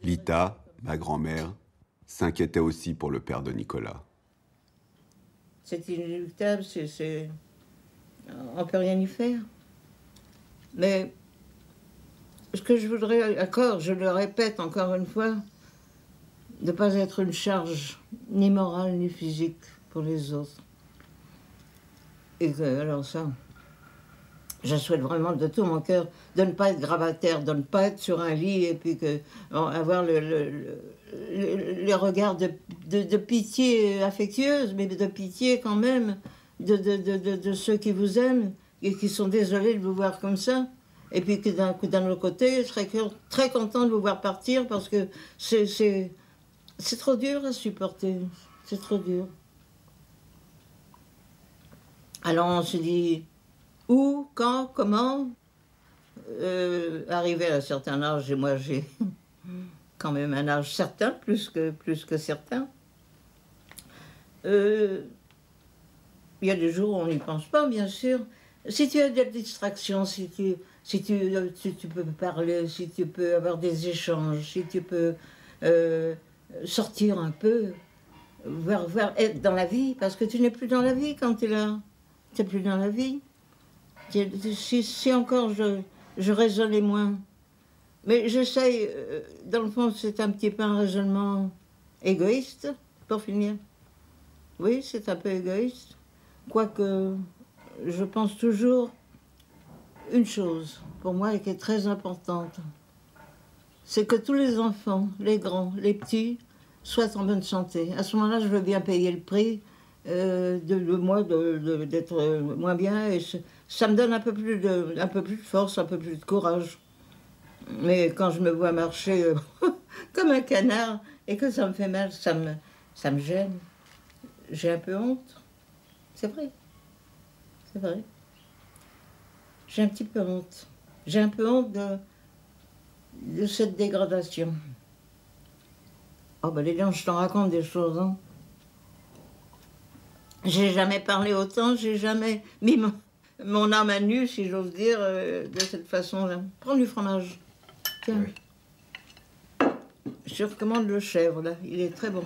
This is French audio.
Lita, ma grand-mère, s'inquiétait aussi pour le père de Nicolas. C'est inéluctable, on ne peut rien y faire. Mais ce que je voudrais, encore, je le répète encore une fois, de ne pas être une charge ni morale ni physique pour les autres. Et que, alors ça, je souhaite vraiment de tout mon cœur de ne pas être gravataire, de ne pas être sur un lit et puis avoir les regards de pitié affectueuse, mais de pitié quand même, de ceux qui vous aiment et qui sont désolés de vous voir comme ça. Et puis que d'un autre côté, je serais très content de vous voir partir parce que c'est trop dur à supporter. C'est trop dur. Alors on se dit où, quand, comment. Arrivé à un certain âge, et moi j'ai quand même un âge certain, plus que certain. Il y a des jours où on n'y pense pas, bien sûr. Si tu as des distractions, si tu peux parler, si tu peux avoir des échanges, si tu peux sortir un peu, être dans la vie, parce que tu n'es plus dans la vie quand tu es là. Tu n'es plus dans la vie. Si encore je raisonnais moins. Mais j'essaye, dans le fond, c'est un petit peu un raisonnement égoïste, pour finir. Oui, c'est un peu égoïste. Quoique, je pense toujours une chose, pour moi, et qui est très importante. C'est que tous les enfants, les grands, les petits, soient en bonne santé. À ce moment-là, je veux bien payer le prix d'être moins bien. Et ça me donne un peu plus de force, un peu plus de courage. Mais quand je me vois marcher comme un canard et que ça me fait mal, ça me gêne. J'ai un peu honte. C'est vrai. C'est vrai. J'ai un petit peu honte. J'ai un peu honte de cette dégradation. Oh ben les gens, je t'en raconte des choses, hein. J'ai jamais parlé autant, j'ai jamais mis mon âme à nu, si j'ose dire, de cette façon-là. Prends du fromage. Tiens. Oui. Je recommande le chèvre, là. Il est très bon.